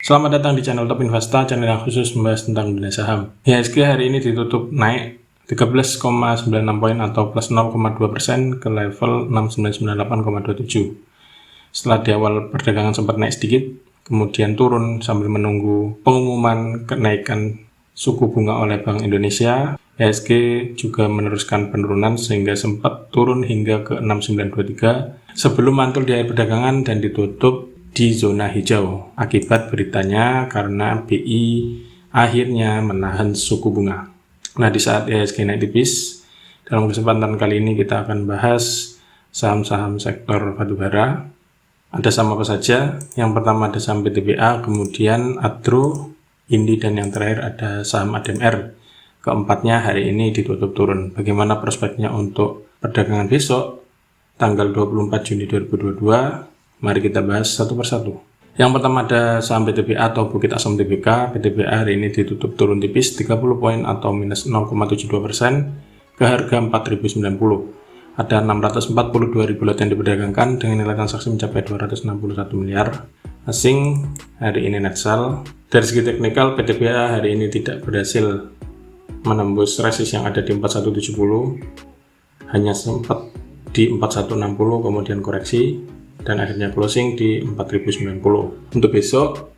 Selamat datang di channel Top Investa, channel yang khusus membahas tentang dunia saham. IHSG hari ini ditutup naik 13,96 poin atau plus 0,2% ke level 6998,27. Setelah di awal perdagangan sempat naik sedikit, kemudian turun sambil menunggu pengumuman kenaikan suku bunga oleh Bank Indonesia. IHSG juga meneruskan penurunan sehingga sempat turun hingga ke 6923 sebelum mantul di akhir perdagangan dan ditutup di zona hijau akibat beritanya karena BI akhirnya menahan suku bunga. Nah, di saat IHSG naik tipis, dalam kesempatan kali ini kita akan bahas saham-saham sektor batubara. Ada saham apa saja? Yang pertama ada saham PTBA, kemudian Adro, Indi, dan yang terakhir ada saham ADMR. Keempatnya hari ini ditutup turun. Bagaimana prospeknya untuk perdagangan besok tanggal 24 Juni 2022? Mari kita bahas satu persatu. Yang pertama ada saham PTBA atau Bukit Asam Tbk. PTBA hari ini ditutup turun tipis 30 poin atau minus 0,72% ke harga 4.090. Ada 642 ribu lot yang diperdagangkan dengan nilai transaksi mencapai 261 miliar. Asing hari ini net sell. Dari segi teknikal, PTBA hari ini tidak berhasil menembus resist yang ada di 4170, hanya sempat di 4160 kemudian koreksi dan akhirnya closing di 4090. Untuk besok,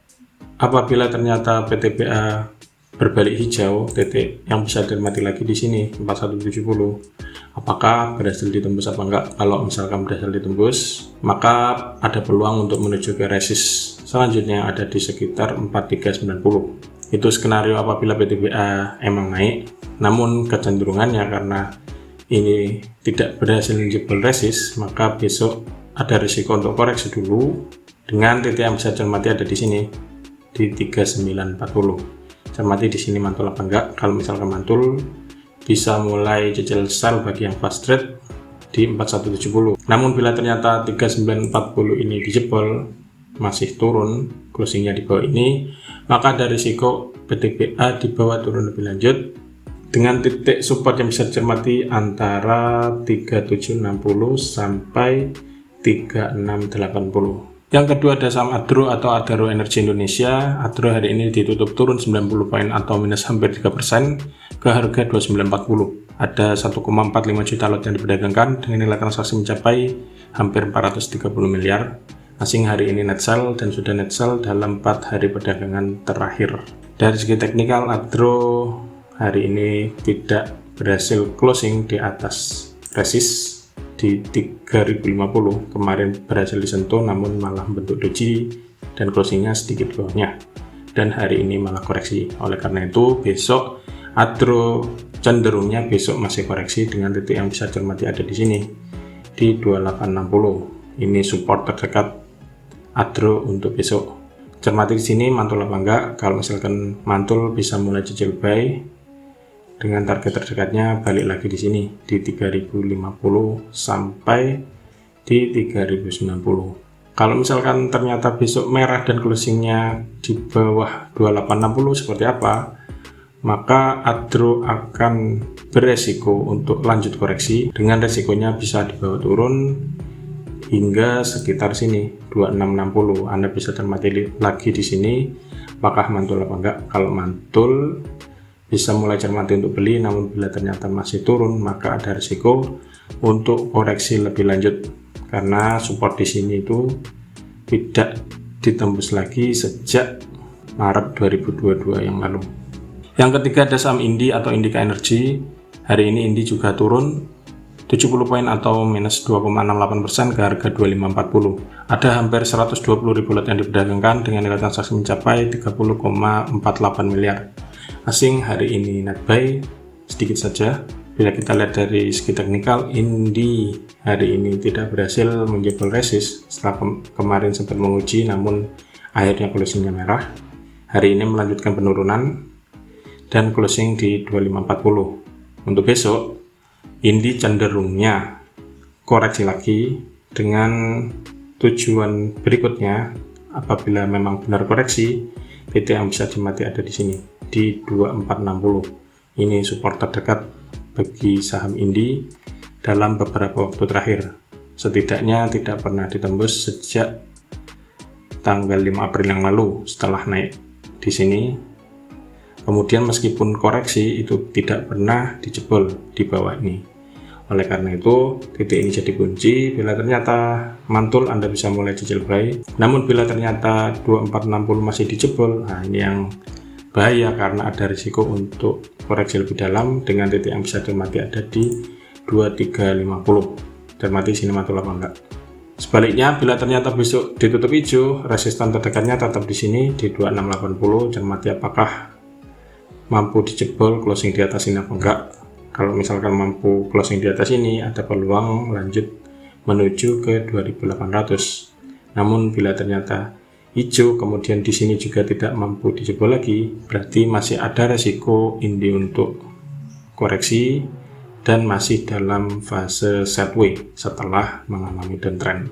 apabila ternyata PTBA berbalik hijau, titik yang bisa diamati lagi di sini 4170, apakah berhasil ditembus apa enggak? Kalau misalkan berhasil ditembus, maka ada peluang untuk menuju ke resist selanjutnya yang ada di sekitar 4390. Itu skenario apabila PTBA emang naik, namun kecenderungannya karena ini tidak berhasil menjebol resist, maka besok ada risiko untuk koreksi dulu dengan titik yang bisa cermati ada di sini di 3940. Cermati di sini mantul apa enggak. Kalau misalkan mantul, bisa mulai cicil sell bagi yang fast trade di 4170. Namun bila ternyata 3940 ini dijebol, masih turun, closingnya di bawah ini, maka ada risiko PTBA di bawah turun lebih lanjut dengan titik support yang bisa dicermati antara 3760 sampai 3680. Yang kedua ada saham Adro atau Adaro Energi Indonesia. Adro hari ini ditutup turun 90 poin atau minus hampir 3% ke harga 2940. Ada 1,45 juta lot yang diperdagangkan dengan nilai transaksi mencapai hampir 430 miliar. Asing hari ini net sell dan sudah net sell dalam 4 hari perdagangan terakhir. Dari segi teknikal, Adro hari ini tidak berhasil closing di atas resist di 3050. Kemarin berhasil disentuh namun malah bentuk doji dan closingnya sedikit bawahnya, dan hari ini malah koreksi. Oleh karena itu besok Adro cenderungnya besok masih koreksi dengan titik yang bisa cermati ada di sini di 2860. Ini support terdekat Adro untuk besok. Cermati di sini mantul apa enggak. Kalau misalkan mantul, bisa mulai cicil buy dengan target terdekatnya balik lagi di sini di 3050 sampai di 3090. Kalau misalkan ternyata besok merah dan closingnya di bawah 2860 seperti apa, maka Adro akan beresiko untuk lanjut koreksi dengan resikonya bisa dibawa turun hingga sekitar sini 2660. Anda bisa cermati lagi di sini apakah mantul apa enggak. Kalau mantul, bisa mulai cermati untuk beli, namun bila ternyata masih turun, maka ada risiko untuk koreksi lebih lanjut karena support di sini itu tidak ditembus lagi sejak Maret 2022 yang lalu. Yang ketiga ada saham Indi atau Indika Energy. Hari ini Indi juga turun 70 poin atau minus 2,68% ke harga 2540. Ada hampir 120 ribu lot yang diperdagangkan dengan nilai transaksi mencapai 30,48 miliar. Asing hari ini net buy sedikit saja. Bila kita lihat dari segi teknikal, Indi hari ini tidak berhasil menjebol resist setelah kemarin sempat menguji namun akhirnya closingnya merah. Hari ini melanjutkan penurunan dan closing di 2540. Untuk besok, Indi cenderungnya koreksi lagi dengan tujuan berikutnya. Apabila memang benar koreksi, PT yang bisa dimati ada di sini di 2460. Ini support terdekat bagi saham Indi dalam beberapa waktu terakhir. Setidaknya tidak pernah ditembus sejak tanggal 5 April yang lalu setelah naik di sini. Kemudian meskipun koreksi itu tidak pernah dijebol di bawah ini. Oleh karena itu titik ini jadi kunci. Bila ternyata mantul, Anda bisa mulai cicil buy. Namun bila ternyata 2460 masih dijebol, nah ini yang bahaya karena ada risiko untuk koreksi lebih dalam dengan titik yang bisa cermati ada di 2350. Cermati sini mantul apa enggak. Sebaliknya, bila ternyata besok ditutup hijau, resistan terdekatnya tetap di sini di 2680. Cermati apakah mampu dijebol closing di atas ini apa enggak. Kalau misalkan mampu closing di atas ini, ada peluang lanjut menuju ke 2800. Namun bila ternyata hijau kemudian di sini juga tidak mampu dijebol lagi, berarti masih ada resiko ini untuk koreksi dan masih dalam fase sideways setelah mengalami downtrend.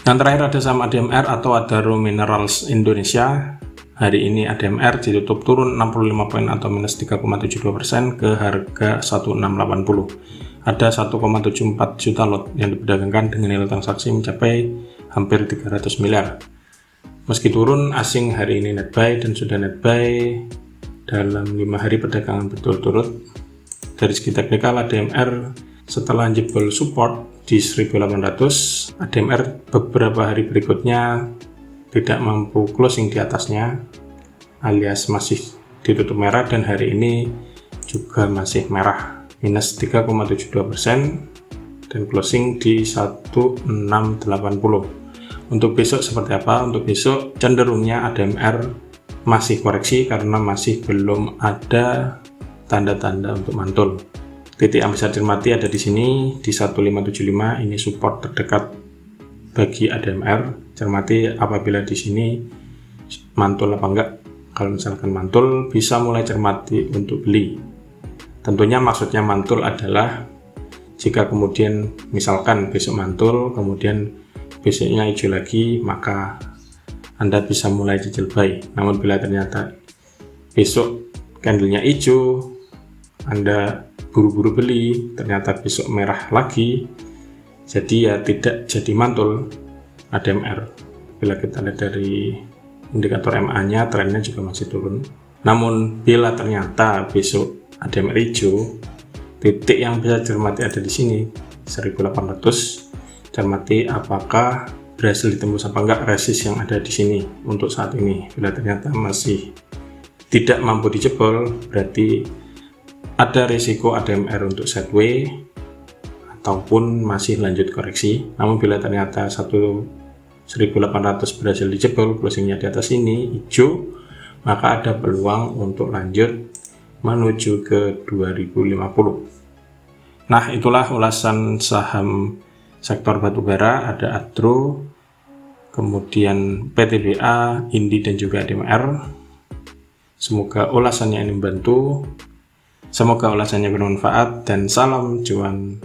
Yang terakhir ada saham ADMR atau Adaro Minerals Indonesia. Hari ini ADMR ditutup turun 65 poin atau minus 3,72% ke harga 1680. Ada 1,74 juta lot yang diperdagangkan dengan nilai transaksi mencapai hampir 300 miliar. Meski turun, asing hari ini net buy dan sudah net buy dalam 5 hari perdagangan berturut-turut. Dari segi teknikal, ADMR setelah jebol support di 1800, ADMR beberapa hari berikutnya tidak mampu closing di atasnya, alias masih ditutup merah, dan hari ini juga masih merah, minus 3,72% dan closing di 1680. Untuk besok seperti apa? Untuk besok cenderungnya ADMR masih koreksi karena masih belum ada tanda-tanda untuk mantul. Titik yang bisa cermati ada di sini di 1575, ini support terdekat bagi ADMR. Cermati apabila di sini mantul apa enggak. Kalau misalkan mantul, bisa mulai cermati untuk beli. Tentunya maksudnya mantul adalah jika kemudian misalkan besok mantul, kemudian besoknya hijau lagi, maka Anda bisa mulai cicil buy. Namun bila ternyata besok candlenya hijau, Anda buru-buru beli, ternyata besok merah lagi, jadi ya tidak jadi mantul ADMR. Bila kita lihat dari indikator MA nya, trennya juga masih turun. Namun bila ternyata besok ADMR hijau, titik yang bisa cermati ada di sini 1800. Cermati apakah berhasil ditembus apa enggak resist yang ada di sini untuk saat ini. Bila ternyata masih tidak mampu dijebol, berarti ada risiko ADMR untuk sideways ataupun masih lanjut koreksi. Namun bila ternyata 1800 berhasil dijebol, closingnya di atas ini hijau, maka ada peluang untuk lanjut menuju ke 2050. Nah, itulah ulasan saham sektor batubara. Ada Adro, kemudian PTBA, Indi, dan juga ADMR. Semoga ulasannya ini membantu. Semoga ulasannya bermanfaat dan salam cuan.